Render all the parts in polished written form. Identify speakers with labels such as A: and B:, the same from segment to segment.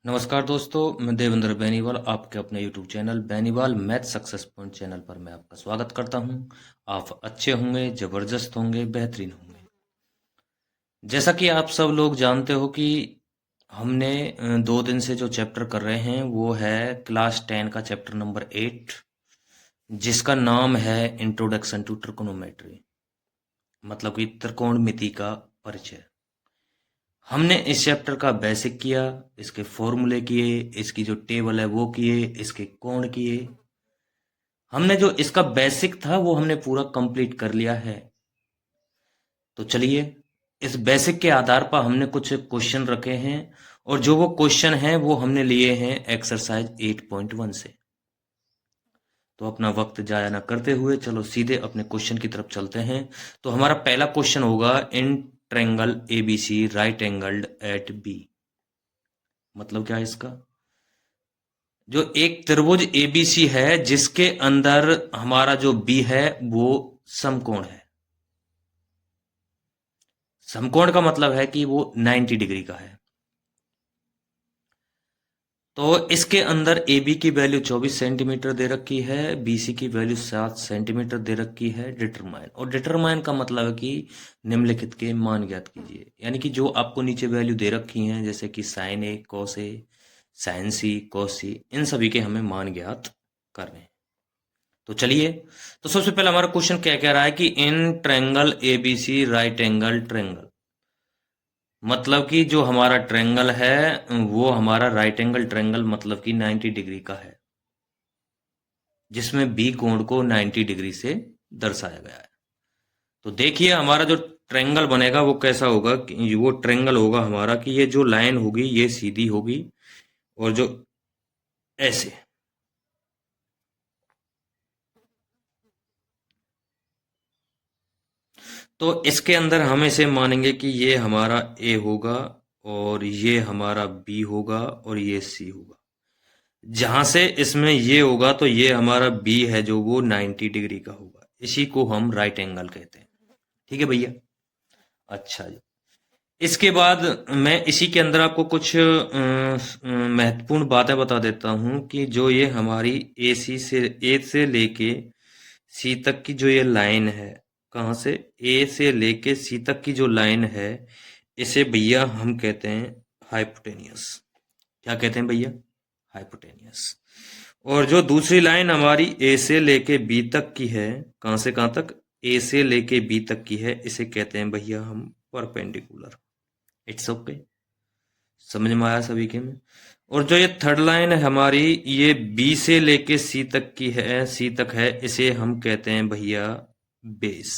A: नमस्कार दोस्तों, मैं देवेंद्र बेनीवाल आपके अपने YouTube channel Beniwal math success point channel पर मैं आपका स्वागत करता हूं। आप अच्छे होंगे, जबरदस्त होंगे, बेहतरीन होंगे। जैसा कि आप सब लोग जानते हो कि हमने 2 दिन से जो चैप्टर कर रहे हैं वो है क्लास 10 का चैप्टर नंबर 8, जिसका नाम है इंट्रोडक्शन टू ट्रिकोनोमेट्री, मतलब कि त्रिकोणमिति का परिचय। हमने इस चैप्टर का बेसिक किया, इसके फॉर्मूले किए, इसकी जो टेबल है वो किए, इसके कोण किए। हमने जो इसका बेसिक था वो हमने पूरा कंप्लीट कर लिया है। तो चलिए, इस बेसिक के आधार पर हमने कुछ क्वेश्चन रखे हैं और जो वो क्वेश्चन हैं वो हमने लिए हैं एक्सरसाइज 8.1 से। तो अपना वक्त जाया ना करते हुए चलो सीधे अपने क्वेश्चन की तरफ चलते हैं। तो हमारा पहला क्वेश्चन होगा, in triangle ABC right angled at B. मतलब क्या है इसका? जो एक त्रिभुज एबीसी है जिसके अंदर हमारा जो बी है वो समकोण है। समकोण का मतलब है कि वो 90 डिग्री का है। तो इसके अंदर ए बी की वैल्यू 24 सेंटीमीटर दे रखी है, बी सी की वैल्यू 7 सेंटीमीटर दे रखी है। डिटरमाइन, और डिटरमाइन का मतलब है कि निम्नलिखित के मान ज्ञात कीजिए। यानी कि जो आपको नीचे वैल्यू दे रखी हैं, जैसे कि sign A, cos A, sign C, cos सी, इन सभी के हमें मान ज्ञात करने हैं। तो चलिए, तो सबसे पहले हमारा क्वेश्चन क्या कह रहा है कि इन triangle ABC right angle triangle, मतलब कि जो हमारा ट्रायंगल है वो हमारा राइट एंगल ट्रायंगल, मतलब कि 90 डिग्री का है, जिसमें बी कोण को 90 डिग्री से दर्शाया गया है। तो देखिए हमारा जो ट्रायंगल बनेगा वो कैसा होगा कि वो ट्रायंगल होगा हमारा कि ये जो लाइन होगी ये सीधी होगी और जो ऐसे, तो इसके अंदर हम इसे मानेंगे कि ये हमारा ए होगा और ये हमारा बी होगा और ये सी होगा। जहां से इसमें ये होगा तो ये हमारा बी है जो वो 90 डिग्री का होगा। इसी को हम राइट एंगल कहते हैं। ठीक है भैया। अच्छा जी, इसके बाद मैं इसी के अंदर आपको कुछ महत्वपूर्ण बातें बता देता हूं कि जो ये हमारी ए से लेके सी तक की जो ये लाइन है, कहाँ से, ए से लेके सी तक की जो लाइन है, इसे भैया हम कहते हैं हाइपोटेनियस। क्या कहते हैं भैया? हाइपोटेनियस। और जो दूसरी लाइन हमारी ए से लेके बी तक की है, कहां से कहां तक, ए से लेके बी तक की है, इसे कहते हैं भैया हम परपेंडिकुलर। इट्स ओके, समझ में आया सभी के में? और जो ये थर्ड लाइन है हमारी, ये बी से लेके सी तक की है, सी तक है, इसे हम कहते हैं भैया बेस।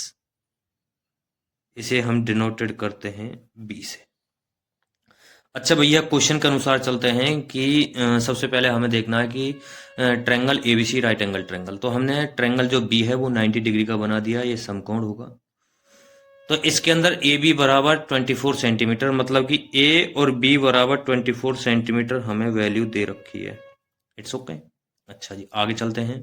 A: इसे हम डिनोटेड करते हैं बी से। अच्छा भैया, क्वेश्चन के अनुसार चलते हैं कि सबसे पहले हमें देखना है कि triangle ABC right angle triangle, तो हमने ट्रायंगल जो बी है वो 90 डिग्री का बना दिया, ये समकोण होगा। तो इसके अंदर ए बी बराबर 24 सेंटीमीटर, मतलब कि ए और बी बराबर 24 सेंटीमीटर हमें वैल्यू दे रखी है। It's okay. अच्छा जी, आगे चलते हैं।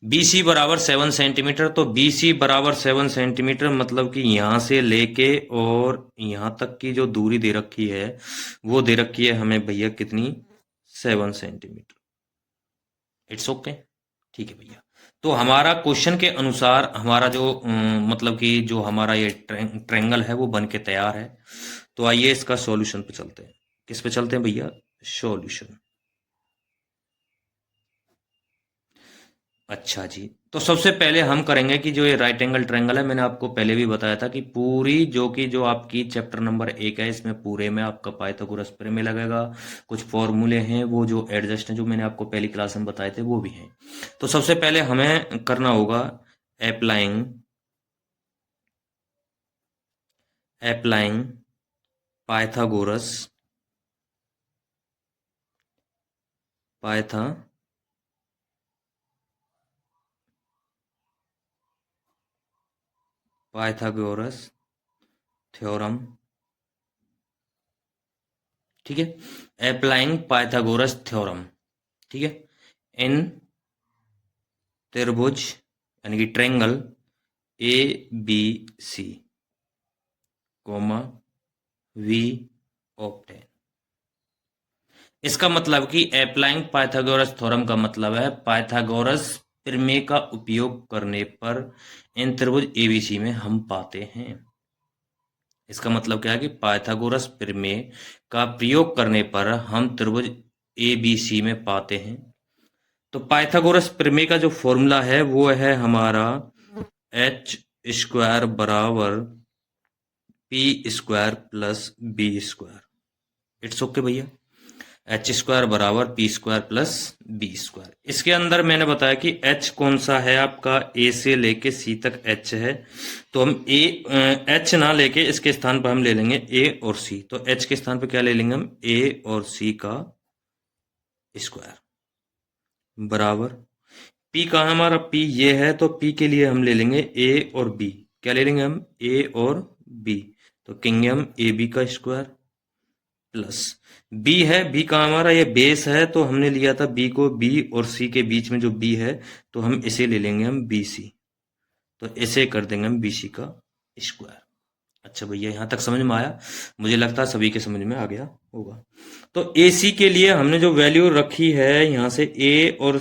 A: बी सी बराबर 7 सेंटीमीटर, तो बी सी बराबर 7 सेंटीमीटर, मतलब कि यहां से लेके और यहां तक की जो दूरी दे रखी है वो दे रखी है हमें भैया कितनी, 7 सेंटीमीटर। It's okay. ठीक है भैया। तो हमारा क्वेश्चन के अनुसार हमारा जो मतलब कि जो हमारा ये ट्रायंगल है वो बन के तैयार है। तो आइए इसका सॉल्यूशन पे चलते हैं। किस पे चलते हैं भैया? सॉल्यूशन। अच्छा जी, तो सबसे पहले हम करेंगे कि जो ये राइट एंगल ट्रायंगल है, मैंने आपको पहले भी बताया था कि पूरी जो आपकी चैप्टर नंबर 1 है, इसमें पूरे में आपका पाइथागोरस प्रमेय लगेगा। कुछ फॉर्मूले हैं वो जो एडजस्ट हैं, जो मैंने आपको पहली क्लास में बताए थे वो भी हैं। तो सबसे पहले हमें करना होगा applying applying Pythagoras Pytha Pythagoras theorem. ठीक है, अप्लाइंग पाइथागोरस थ्योरम। ठीक है, इन त्रिभुज यानी कि triangle A B C comma we obtain. इसका मतलब कि अप्लाइंग पाइथागोरस थ्योरम का मतलब है पाइथागोरस प्रमेय का उपयोग करने पर इन त्रिभुज एबीसी में हम पाते हैं। इसका मतलब क्या है कि पाइथागोरस प्रमेय का प्रयोग करने पर हम त्रिभुज एबीसी में पाते हैं। तो पाइथागोरस प्रमेय का जो फॉर्मूला है वो है हमारा एच स्क्वायर बराबर P square plus B square. It's okay भैया। एच स्क्वायर बराबर P square plus B square. इसके अंदर मैंने बताया कि एच कौन सा है आपका, ए से लेके सी तक एच है। तो हम एच ना लेके इसके स्थान पर हम ले लेंगे ए और सी। तो एच के स्थान पर क्या ले लेंगे हम, ए और सी का स्क्वायर बराबर पी का हमारा पी ये है, तो पी के लिए हम ले लेंगे ए और बी। क्या ले लेंगे हम, ए और बी। तो कहेंगे हम ए बी का स्क्वायर प्लस बी है, बी का हमारा ये बेस है, तो हमने लिया था बी को, बी और सी के बीच में जो बी है, तो हम इसे ले लेंगे हम बी सी। तो इसे कर देंगे हम बी सी का स्क्वायर। अच्छा भैया, यहां तक समझ में आया? मुझे लगता है सभी के समझ में आ गया होगा। तो ए सी के लिए हमने जो वैल्यू रखी है यहां से ए और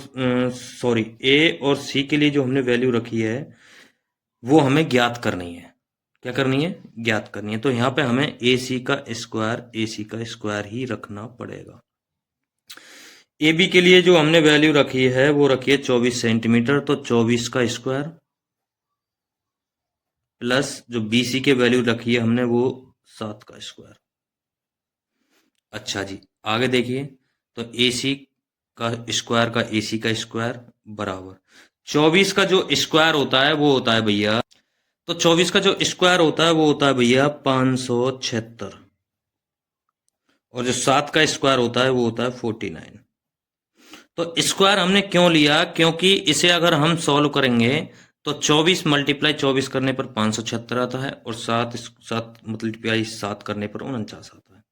A: ए और सी के लिए जो हमने वैल्यू रखी है वो हमें ज्ञात करनी है। क्या करनी है, ज्ञात करनी है। तो यहाँ पे हमें ए सी का स्क्वायर ही रखना पड़ेगा। ए बी के लिए जो हमने वैल्यू रखी है वो रखी है 24 सेंटीमीटर, तो 24 का स्क्वायर प्लस जो बी सी के वैल्यू रखी है हमने वो 7 का स्क्वायर। अच्छा जी, आगे देखिए। तो ए सी का स्क्वायर बराबर 24 का जो स्क्वायर होता है वो होता है भैया, तो 24 का जो स्क्वायर होता है वो होता है भैया 576, और जो 7 का स्क्वायर होता है वो होता है 49। तो स्क्वायर हमने क्यों लिया, क्योंकि इसे अगर हम सॉल्व करेंगे तो 24 मल्टीप्लाई 24 करने पर 576 आता है, और 7 मल्टीप्लाई 7 करने पर 49 आता है।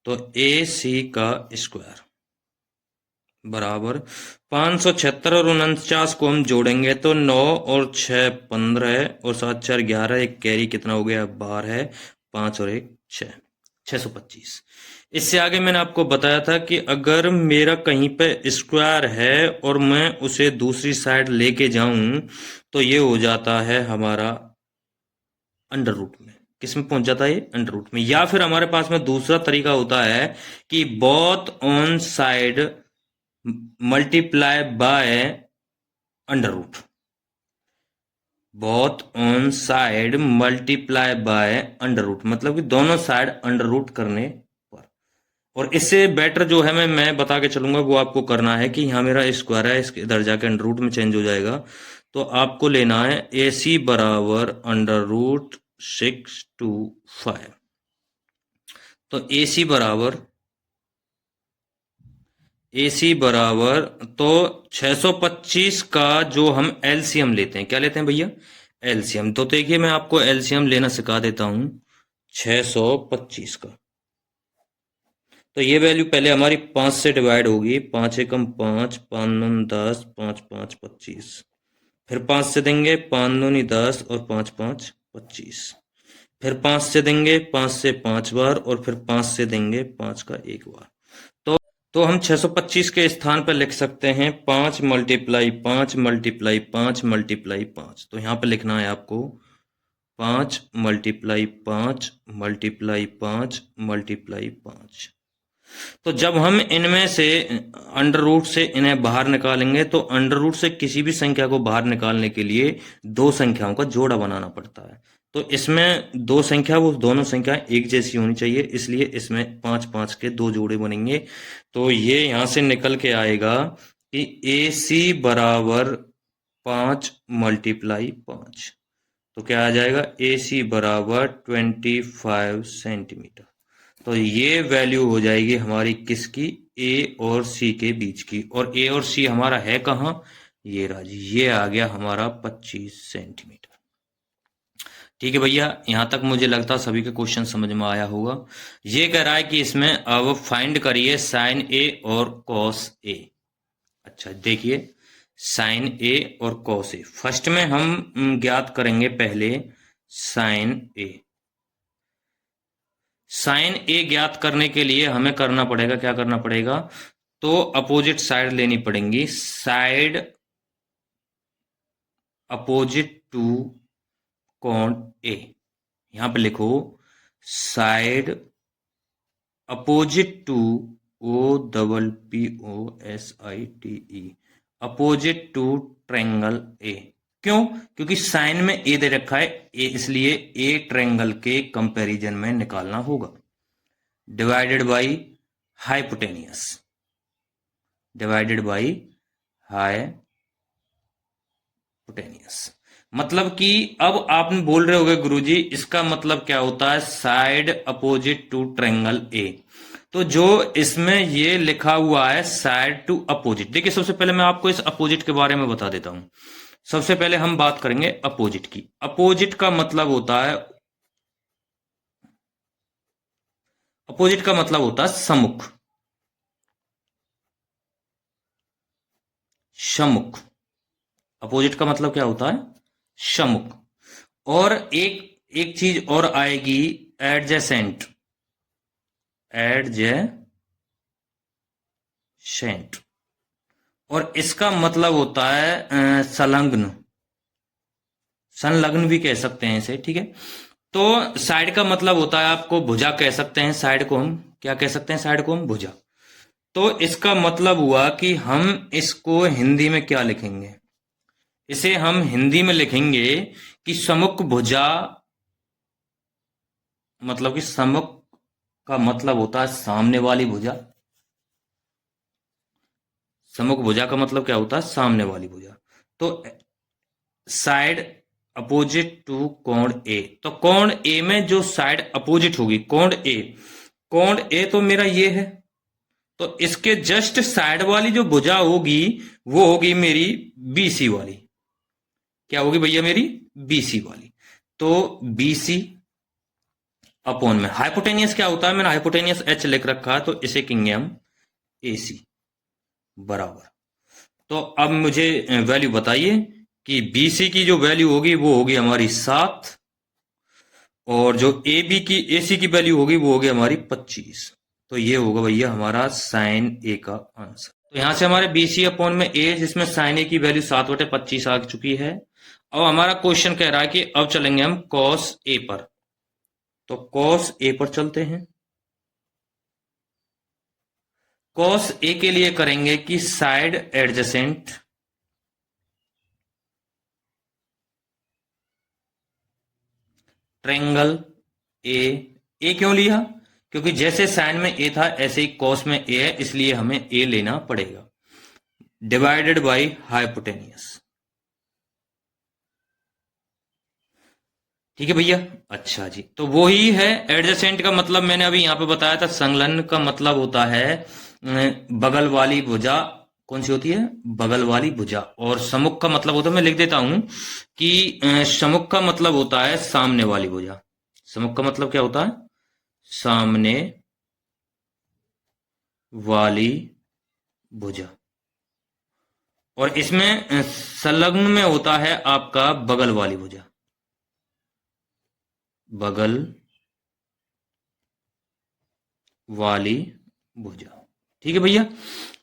A: तो ए सी का स्क्वायर बराबर 576 और 49 को हम जोड़ेंगे तो 9 और 6 15 और 7 4 11, एक कैरी कितना हो गया, 12 है, 5 और 1 6, 625। इससे आगे मैंने आपको बताया था कि अगर मेरा कहीं पे स्क्वायर है और मैं उसे दूसरी साइड लेके जाऊं तो ये हो जाता है हमारा अंडर रूट में। किस में पहुंच जाता है ये, अंडर रूट में। या फिर हमारे पास में दूसरा तरीका होता है कि both on side multiply by under root, both on side multiply by under root, मतलब कि दोनों साइड अंडर रूट करने पर। और इससे बेटर जो है मैं बता के चलूंगा वो आपको करना है कि यहाँ मेरा स्क्वायर है, इसके इधर जाके अंडर रूट में चेंज हो जाएगा। तो आपको लेना है ए सी बराबर अंडर रूट 625। तो ए सी बराबर तो 625 का जो हम एलसीएम लेते हैं, क्या लेते हैं भैया, एलसीएम। तो देखिए मैं आपको एलसीएम लेना सिखा देता हूं 625 का। तो ये वैल्यू पहले हमारी 5 से डिवाइड होगी, 5 एकम 5, 5 नून 10, 5 5 25। फिर 5 से देंगे, 5 दूनी 10 और 5 5 25। फिर 5 से देंगे, 5 से 5 बार, और फिर 5 से देंगे 5 का एक बार। तो हम 625 के स्थान पर लिख सकते हैं 5 मल्टीप्लाई 5 मल्टीप्लाई 5 मल्टीप्लाई 5। तो यहाँ पर लिखना है आपको 5 मल्टीप्लाई 5 मल्टीप्लाई 5 मल्टीप्लाई 5। तो जब हम इनमें से अंडर रूट से इन्हें बाहर निकालेंगे तो अंडर रूट से किसी भी संख्या को बाहर निकालने के लिए दो संख्याओं का जोड़ा बनाना पड़ता है। तो इसमें दो संख्या, वो दोनों संख्या एक जैसी होनी चाहिए, इसलिए इसमें 5 5 के दो जोड़े बनेंगे। तो ये यहां से निकल के आएगा कि ए सी बराबर 5 मल्टीप्लाई 5। तो क्या आ जाएगा, ए सी बराबर 25 सेंटीमीटर। तो ये वैल्यू हो जाएगी हमारी किसकी, ए और सी के बीच की। और ए और सी हमारा है कहाँ, ये राजी, ये आ गया हमारा 25 सेंटीमीटर। ठीक है भैया, यहां तक मुझे लगता है सभी के क्वेश्चन समझ में आया होगा। ये कह रहा है कि इसमें अब फाइंड करिए साइन ए और कॉस ए। अच्छा देखिए, साइन ए और कॉस ए फर्स्ट में हम ज्ञात करेंगे पहले साइन ए। साइन ए ज्ञात करने के लिए हमें करना पड़ेगा, क्या करना पड़ेगा, तो अपोजिट साइड लेनी पड़ेंगी, साइड अपोजिट टू कोण ए। यहां पे लिखो side opposite to OPPOSITE, opposite to triangle A. क्यों? क्योंकि साइन में ए दे रखा है, ए इसलिए ए ट्रायंगल के कंपैरिजन में निकालना होगा। Divided by hypotenuse, divided by hypotenuse. मतलब कि अब आप बोल रहे होगे गुरुजी इसका मतलब क्या होता है, side opposite to triangle A. तो जो इसमें ये लिखा हुआ है साइड टू अपोजिट, देखिए सबसे पहले मैं आपको इस अपोजिट के बारे में बता देता हूं। सबसे पहले हम बात करेंगे अपोजिट की। अपोजिट का मतलब होता है, अपोजिट का मतलब होता है सम्मुख, सम्मुख। अपोजिट का मतलब क्या होता है, सम्मुख। और एक चीज और आएगी, एडजेसेंट, एडजेसेंट। और इसका मतलब होता है संलग्न, संलग्न भी कह सकते हैं इसे, ठीक है। तो साइड का मतलब होता है, आपको भुजा कह सकते हैं, साइड को हम क्या कह सकते हैं, साइड को हम भुजा। तो इसका मतलब हुआ कि हम इसको हिंदी में क्या लिखेंगे, इसे हम हिंदी में लिखेंगे कि सम्मुख भुजा, मतलब कि सम्मुख का मतलब होता है सामने वाली भुजा। सम्मुख भुजा का मतलब क्या होता है, सामने वाली भुजा। तो साइड अपोजिट टू कोण ए, तो कोण ए में जो साइड अपोजिट होगी, कोण ए, कोण ए तो मेरा ये है, तो इसके जस्ट साइड वाली जो भुजा होगी वो होगी मेरी बीसी वाली। क्या होगी भैया, मेरी बीसी वाली। तो बीसी अपॉन में हाइपोटेनियस क्या होता है, मैंने हाइपोटेनियस एच लिख रखा है, तो इसे कहेंगे हम एसी बराबर। तो अब मुझे वैल्यू बताइए कि बीसी की जो वैल्यू होगी वो होगी हमारी 7, और जो ए बी की एसी की वैल्यू होगी वो होगी हमारी 25। तो ये होगा भैया हमारा साइन ए का आंसर। तो यहां से हमारे बीसी अपॉन में ए, जिसमें साइन ए की वैल्यू 7/25 आ चुकी है। अब हमारा क्वेश्चन कह रहा है कि अब चलेंगे हम कॉस ए पर, तो कॉस ए पर चलते हैं। कॉस ए के लिए करेंगे कि साइड एडजेसेंट ट्रायंगल ए। ए क्यों लिया, क्योंकि जैसे साइन में ए था ऐसे ही कॉस में ए है, इसलिए हमें ए लेना पड़ेगा। डिवाइडेड बाय हाइपोटेनियस, ठीक है भैया। अच्छा जी, तो वो ही है एडजेसेंट का मतलब मैंने अभी यहां पे बताया था। संलग्न का मतलब होता है बगल वाली भुजा, कौन सी होती है, बगल वाली भुजा। और सम्मुख का मतलब होता है, मैं लिख देता हूं कि सम्मुख का मतलब होता है सामने वाली भुजा। सम्मुख का मतलब क्या होता है, सामने वाली भुजा। और इसमें संलग्न में होता है आपका बगल वाली भुजा, बगल वाली भुजा, ठीक है भैया।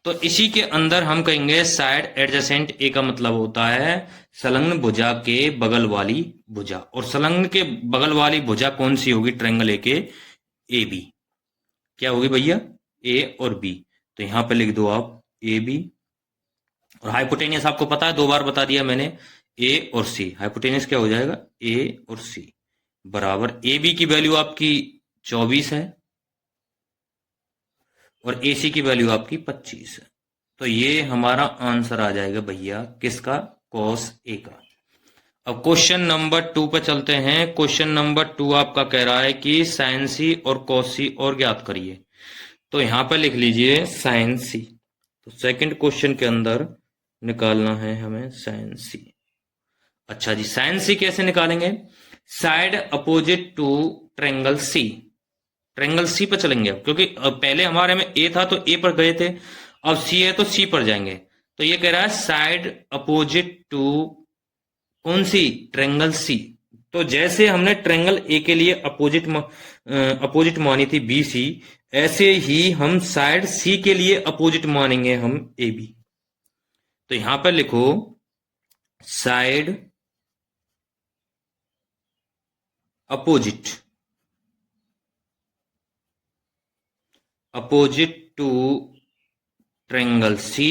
A: तो इसी के अंदर हम कहेंगे साइड एडजेसेंट ए का मतलब होता है संलग्न भुजा के बगल वाली भुजा। और संलग्न के बगल वाली भुजा कौन सी होगी, ट्रायंगल ए के ए बी। क्या होगी भैया, ए और बी। तो यहां पे लिख दो आप ए बी। और हाइपोटेनियस आपको पता है, 2 बार बता दिया मैंने, ए और सी। हाइपोटेनियस क्या हो जाएगा, ए और सी बराबर, ए बी की वैल्यू आपकी 24 है और एसी की वैल्यू आपकी 25 है। तो ये हमारा आंसर आ जाएगा भैया किसका, कॉस ए का। अब क्वेश्चन नंबर 2 पे चलते हैं। क्वेश्चन नंबर 2 आपका कह रहा है कि साइन सी और कॉस सी और ज्ञात करिए। तो यहां पे लिख लीजिए साइन सी। तो सेकंड क्वेश्चन के अंदर निकालना है हमें साइन सी। अच्छा जी, साइन सी कैसे निकालेंगे, side opposite to triangle C. Triangle C पर चलेंगे अब, क्योंकि पहले हमारे में ए था तो ए पर गए थे, अब सी है तो सी पर जाएंगे। तो ये कह रहा है साइड अपोजिट टू कौन सी, ट्रायंगल सी। तो जैसे हमने ट्रायंगल ए के लिए अपोजिट मानी थी बी सी, ऐसे ही हम साइड सी के लिए अपोजिट मानेंगे हम ए बी। तो यहां पर लिखो side opposite to triangle C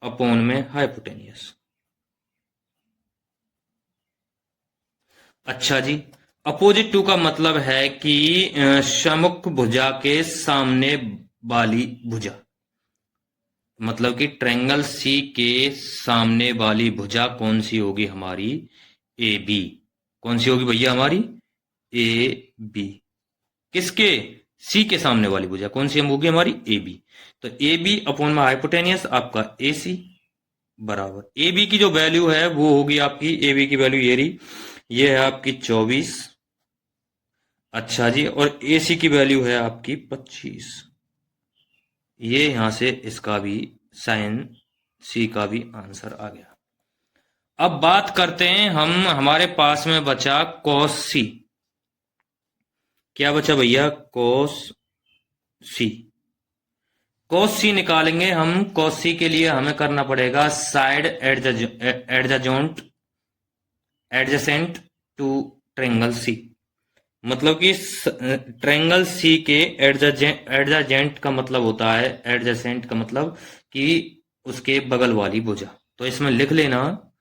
A: upon में हाइपोटेनियस। अच्छा जी, अपोजिट टू का मतलब है कि सम्मुख भुजा के सामने वाली भुजा, मतलब कि ट्रायंगल सी के सामने वाली भुजा कौन सी होगी हमारी? A B. कौन सी होगी भैया हमारी? A B. किसके? सी के सामने वाली भुजा कौन सी होगी हमारी? A B. तो ए बी अपॉन में हाइपोटेनियस आपका ए सी बराबर ए बी की जो वैल्यू है वो होगी आपकी, ए बी की वैल्यू ये रही, ये है आपकी 24। अच्छा जी, और ए सी की वैल्यू है आपकी 25। ये यहां से इसका भी साइन सी का भी आंसर आ गया। अब बात करते हैं हम, हमारे पास में बचा कॉस सी। क्या बचा भैया? कॉस सी। कॉस सी निकालेंगे हम। कॉस सी के लिए हमें करना पड़ेगा side adjacent to triangle C, मतलब कि ट्रायंगल सी के एडजेंट का मतलब होता है, एडजेसेंट का मतलब कि उसके बगल वाली भुजा। तो इसमें लिख लेना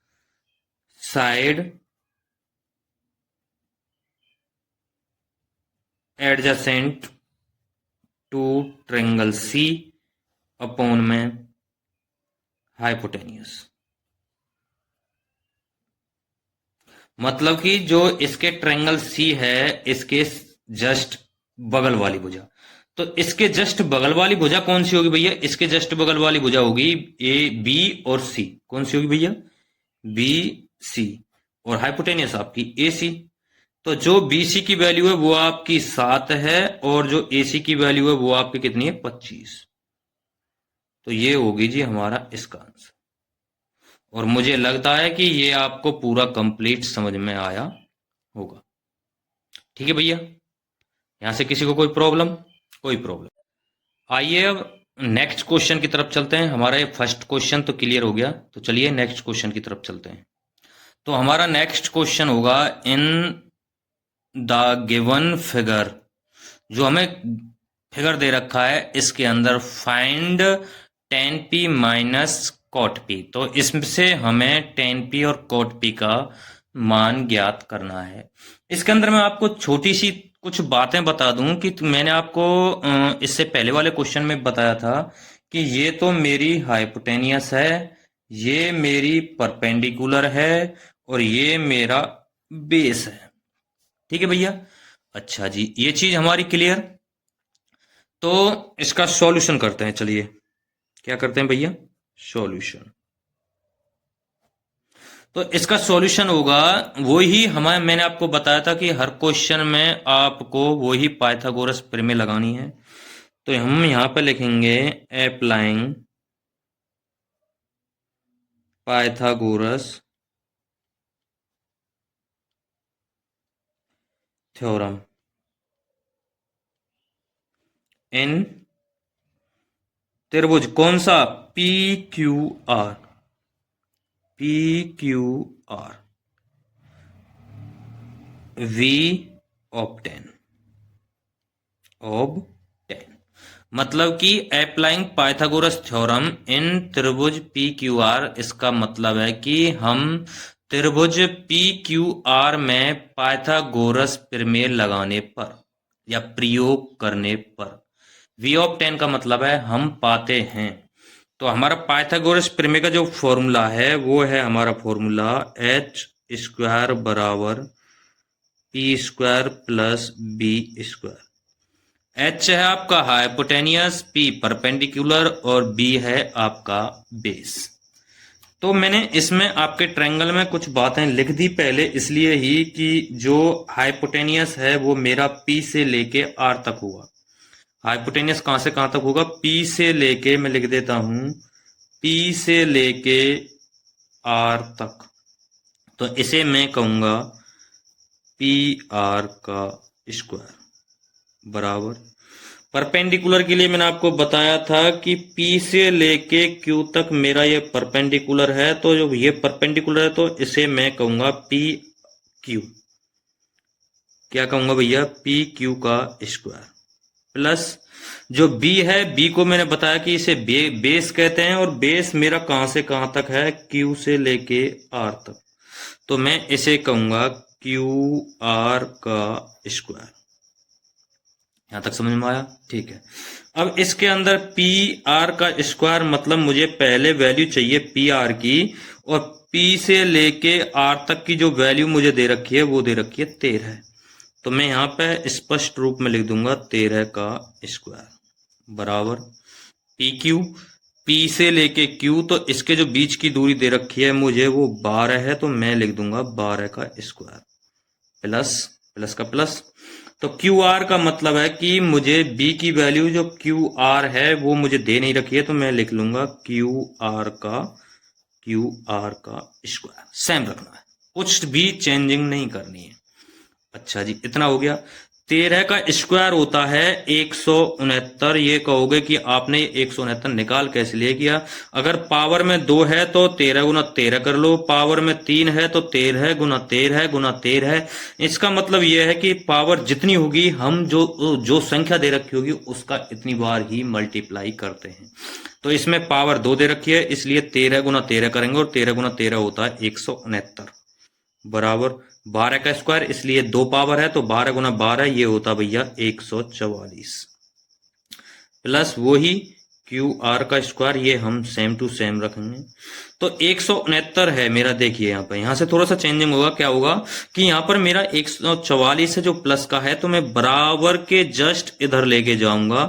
A: side adjacent to triangle C upon में हाइपोटेनियस, मतलब कि जो इसके ट्रायंगल सी है इसके जस्ट बगल वाली भुजा। तो इसके जस्ट बगल वाली भुजा कौन सी होगी भैया? इसके जस्ट बगल वाली भुजा होगी ए बी और सी। कौन सी होगी भैया? B C. और हाइपोटेनियस आपकी ए सी। तो जो बी सी की वैल्यू है वो आपकी 7 है, और जो ए सी की वैल्यू है वो आपकी कितनी है? 25। तो ये होगी जी हमारा इसका आंसर। और मुझे लगता है कि ये आपको पूरा कंप्लीट समझ में आया होगा। ठीक है भैया, यहां से किसी को कोई प्रॉब्लम? कोई प्रॉब्लम। आइए अब नेक्स्ट क्वेश्चन की तरफ चलते हैं। हमारा ये फर्स्ट क्वेश्चन तो क्लियर हो गया, तो चलिए नेक्स्ट क्वेश्चन की तरफ चलते हैं। तो हमारा नेक्स्ट क्वेश्चन होगा इन द गिवन फिगर, जो हमें फिगर दे रखा है इसके अंदर find tan p minus cot p। तो इससे हमें tan p और cot p का मान ज्ञात करना है। इसके अंदर मैं आपको छोटी सी कुछ बातें बता दूं कि मैंने आपको इससे पहले वाले क्वेश्चन में बताया था कि ये तो मेरी हाइपोटेनियस है, ये मेरी परपेंडिकुलर है, और ये मेरा बेस है। ठीक है भैया? अच्छा जी, ये चीज हमारी क्लियर। तो इसका सॉल्यूशन करते हैं। चलिए क्या करते हैं भैया? सॉल्यूशन। तो इसका सॉल्यूशन होगा वही हमारे, मैंने आपको बताया था कि हर क्वेश्चन में आपको वही पाइथागोरस प्रमेय लगानी है। तो हम यहां पे लिखेंगे अप्लाइंग पाइथागोरस थ्योरम इन त्रिभुज कौन सा? P Q R. P Q R we obtain मतलब कि अप्लाइंग पाइथागोरस थ्योरम इन त्रिभुज पी क्यू आर। इसका मतलब है कि हम त्रिभुज पी क्यू आर में पाइथागोरस प्रमेय लगाने पर या प्रयोग करने पर, वी ऑफ 10 का मतलब है हम पाते हैं। तो हमारा पाइथागोरस प्रमेय का जो फॉर्मूला है वो है हमारा फॉर्मूला एच स्क्वायर बराबर P square plus B square. H है आपका हाइपोटेनियस, पी परपेंडिकुलर और बी है आपका बेस। तो मैंने इसमें आपके ट्रायंगल में कुछ बातें लिख दी पहले, इसलिए ही कि जो हाइपोटेनियस है वो मेरा पी से लेके आर तक होगा। हाइपोटेनियस कहां से कहां तक होगा? पी से लेके, मैं लिख देता हूं, पी से लेके आर तक। तो इसे मैं कहूंगा पी आर का स्क्वायर बराबर, परपेंडिकुलर के लिए मैंने आपको बताया था कि P से लेके Q तक मेरा ये परपेंडिकुलर है, तो जो ये परपेंडिकुलर है तो इसे मैं कहूंगा पी क्यू। क्या कहूंगा भैया? पी क्यू का स्क्वायर प्लस जो B है, B को मैंने बताया कि इसे बेस कहते हैं, और बेस मेरा कहां से कहां तक है? Q से लेके R तक, तो मैं इसे कहूंगा क्यू आर का स्क्वायर। यहां तक समझ में आया? ठीक है। अब इसके अंदर पी आर का स्क्वायर मतलब मुझे पहले वैल्यू चाहिए पी आर की, और पी से लेके आर तक की जो वैल्यू मुझे दे रखी है वो दे रखी है 13। तो मैं यहां पे स्पष्ट रूप में लिख दूंगा 13 का स्क्वायर बराबर पी क्यू। पी से लेके क्यू, तो इसके जो बीच की दूरी दे रखी है मुझे वो 12 है, तो मैं लिख दूंगा 12 का स्क्वायर प्लस प्लस का प्लस। तो क्यू आर का मतलब है कि मुझे बी की वैल्यू जो क्यू आर है वो मुझे दे नहीं रखी है, तो मैं लिख लूंगा क्यू आर का स्क्वायर। सेम रखना है, कुछ भी चेंजिंग नहीं करनी है। अच्छा जी, इतना हो गया। 13 का स्क्वायर होता है 169। ये कहोगे कि आपने 169 निकाल कैसे लिए किया? अगर पावर में 2 है तो 13 गुना 13 कर लो, पावर में 3 है तो 13 गुना 13 गुना 13। इसका मतलब यह है कि पावर जितनी होगी हम जो संख्या दे रखी होगी उसका इतनी बार ही मल्टीप्लाई करते हैं। तो इसमें पावर 2 दे रखी है, इसलिए 13 गुना 13 करेंगे, और 13 गुना 13 होता है 169 बराबर 12 का स्क्वायर, इसलिए 2 पावर है, तो 12 गुना 12 ये होता भैया 144 प्लस वही क्यू आर का स्क्वायर, ये हम सेम टू सेम रखेंगे। तो 169 है मेरा। देखिए यहाँ पर, यहां से थोड़ा सा चेंजिंग होगा। क्या होगा कि यहाँ पर मेरा 144 है जो प्लस का है, तो मैं बराबर के जस्ट इधर लेके जाऊंगा,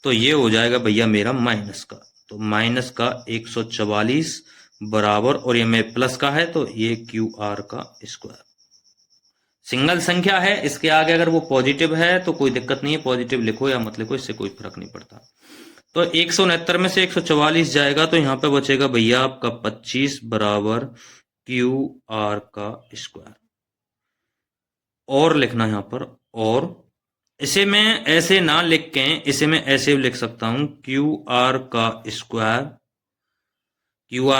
A: तो ये हो जाएगा भैया मेरा माइनस का। तो माइनस का 144 बराबर, और ये में प्लस का है तो ये क्यू आर का स्क्वायर। सिंगल संख्या है, इसके आगे अगर वो पॉजिटिव है तो कोई दिक्कत नहीं है, पॉजिटिव लिखो या मत लिखो, इससे कोई फर्क नहीं पड़ता। तो 169 में से 144 जाएगा, तो यहां पे बचेगा भैया आपका 25 बराबर क्यू आर का स्क्वायर। और लिखना यहां पर, और इसे मैं ऐसे ना लिख के, इसे मैं ऐसे लिख सकता हूं क्यू आर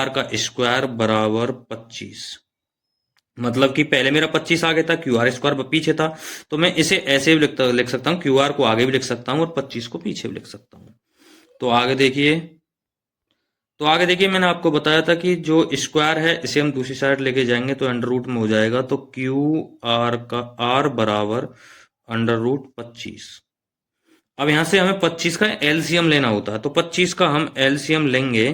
A: का स्क्वायर बराबर 25। मतलब कि पहले मेरा 25 आगे था, क्यू आर स्क्वायर पीछे था, तो मैं इसे ऐसे भी लिख सकता हूँ, क्यू आर को आगे भी लिख सकता हूँ और 25 को पीछे भी लिख सकता हूँ। तो आगे देखिए मैंने आपको बताया था कि जो स्क्वायर है इसे हम दूसरी साइड लेके जाएंगे तो अंडर रूट में हो जाएगा, तो क्यू आर का आर बराबर अंडर रूट 25। अब यहां से हमें 25 का एलसीएम लेना होता है, तो 25 का हम एलसीएम लेंगे,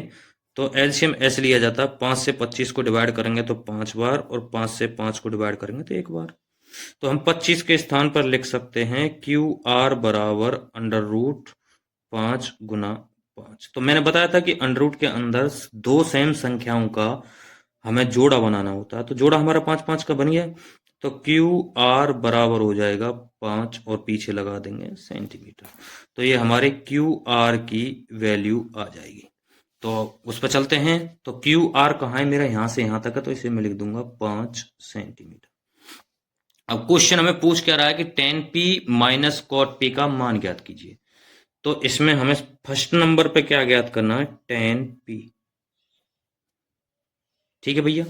A: तो एलसीएम ऐसे लिया जाता है, 5 से 25 को डिवाइड करेंगे तो 5 बार, और 5 से 5 को डिवाइड करेंगे तो 1 बार। तो हम 25 के स्थान पर लिख सकते हैं क्यू आर बराबर अंडर रूट 5 गुना 5। तो मैंने बताया था कि अंडर रूट के अंदर दो सेम संख्याओं का हमें जोड़ा बनाना होता है, तो जोड़ा हमारा 5 5 का बन गया, तो क्यू आर बराबर हो जाएगा 5 और पीछे लगा देंगे सेंटीमीटर। तो ये हमारे क्यू आर की वैल्यू आ जाएगी। तो उस पर चलते हैं। तो क्यू आर कहाँ है मेरा? यहां से यहां तक है, तो इसे मैं लिख दूंगा 5 सेंटीमीटर। अब क्वेश्चन हमें पूछ क्या रहा है कि tan p minus cot p का मान ज्ञात कीजिए। तो इसमें हमें फर्स्ट नंबर पे क्या ज्ञात करना है? tan p। ठीक है भैया,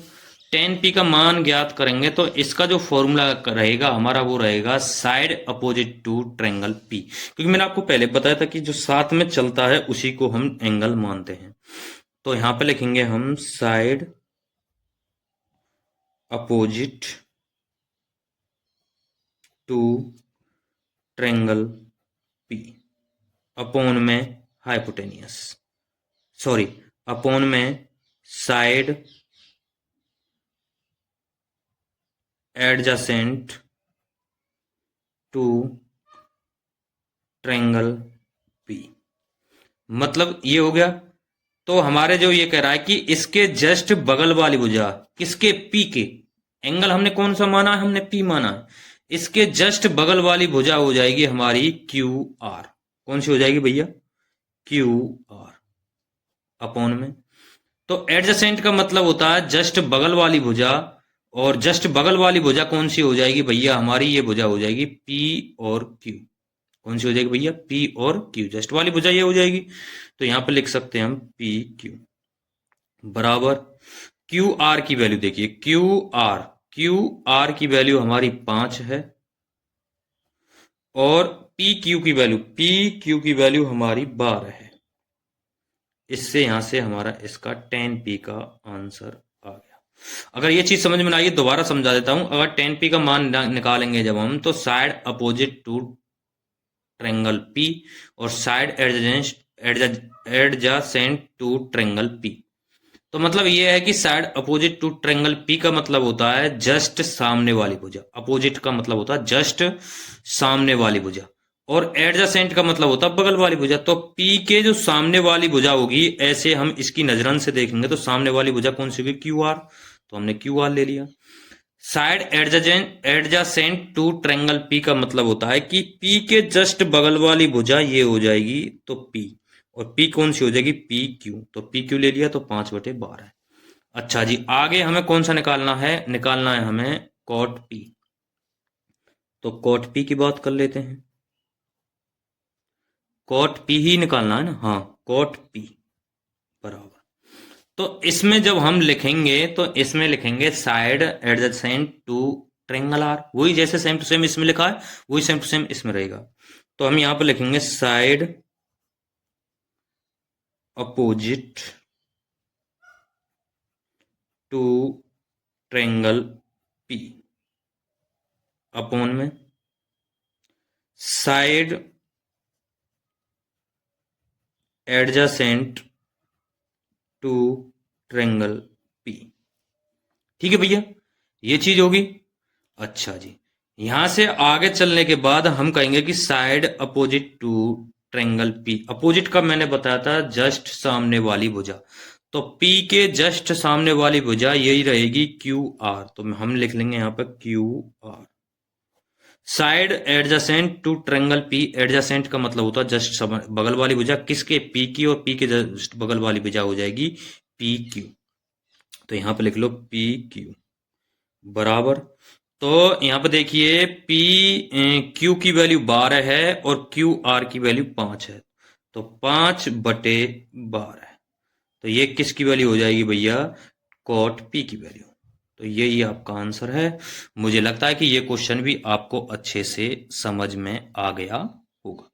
A: tan p का मान ज्ञात करेंगे तो इसका जो फॉर्मूला रहेगा हमारा वो रहेगा side opposite to triangle p, क्योंकि मैंने आपको पहले बताया था कि जो साथ में चलता है उसी को हम एंगल मानते हैं। तो यहां पे लिखेंगे हम side opposite to triangle p upon में हाइपोटेनियस, सॉरी अपॉन में side adjacent to triangle p। मतलब ये हो गया। तो हमारे जो ये कह रहा है कि इसके जस्ट बगल वाली भुजा, किसके? p के। एंगल हमने कौन सा माना है? हमने p माना है। इसके जस्ट बगल वाली भुजा हो जाएगी हमारी क्यू आर। कौन सी हो जाएगी भैया? क्यू आर अपॉन में, तो एडजेसेंट का मतलब होता है जस्ट बगल वाली भुजा, और जस्ट बगल वाली भुजा कौन सी हो जाएगी भैया, हमारी ये भुजा हो जाएगी पी और क्यू। कौन सी हो जाएगी भैया, पी और क्यू। जस्ट वाली भुजा ये हो जाएगी, तो यहां पर लिख सकते हैं हम पी क्यू बराबर क्यू आर की वैल्यू देखिए, क्यू आर की वैल्यू हमारी 5 है और पी क्यू की वैल्यू हमारी 12 है। इससे यहां से हमारा इसका 10p का आंसर आ गया। अगर ये चीज समझ में ना आई दोबारा समझा देता हूं। अगर 10p का मान निकालेंगे जब हम, तो side opposite to triangle P और side adjacent to triangle P। तो मतलब ये है कि side opposite to triangle P का मतलब होता है जस्ट सामने वाली भुजा। अपोजिट का मतलब होता है जस्ट सामने वाली भुजा, और एडजासेंट का मतलब होता है बगल वाली भुजा। तो P के जो सामने वाली भुजा होगी, ऐसे हम इसकी नजरन से देखेंगे तो सामने वाली भुजा कौन सी होगी, क्यू आर। तो हमने क्यू आर ले लिया। Side adjacent to triangle P का मतलब होता है कि P के जस्ट बगल वाली भुजा ये हो जाएगी तो P, और P कौन सी हो जाएगी, पी क्यू। तो पी क्यू ले लिया, तो 5/12। अच्छा जी, आगे हमें कौन सा निकालना है हमें कॉट P। तो कॉट P की बात कर लेते हैं। कॉट P ही निकालना है ना, हाँ, कॉट P बराबर। तो इसमें जब हम लिखेंगे तो इसमें लिखेंगे side adjacent to triangle R. वही जैसे सेम टू सेम इसमें लिखा है, वही सेम टू सेम इसमें रहेगा। तो हम यहां पर लिखेंगे side opposite to triangle P upon में side adjacent to triangle P। ठीक है भैया, ये चीज होगी। अच्छा जी, यहां से आगे चलने के बाद हम कहेंगे कि side opposite to triangle P। Opposite का मैंने बताया था जस्ट सामने वाली भुजा, तो P के जस्ट सामने वाली भुजा यही रहेगी क्यू आर। तो हम लिख लेंगे यहां पर Q R. Side adjacent to triangle P, adjacent का मतलब होता है जस्ट बगल वाली भुजा, किसके, P की, और P के जस्ट बगल वाली भुजा हो जाएगी पी क्यू। तो यहां पर लिख लो पी क्यू बराबर। तो यहां पर देखिए पी क्यू की वैल्यू 12 है और क्यू आर की वैल्यू 5 है, तो 5/12। तो ये किसकी वैल्यू हो जाएगी भैया, कॉट P की वैल्यू। तो यही आपका आंसर है। मुझे लगता है कि ये क्वेश्चन भी आपको अच्छे से समझ में आ गया होगा।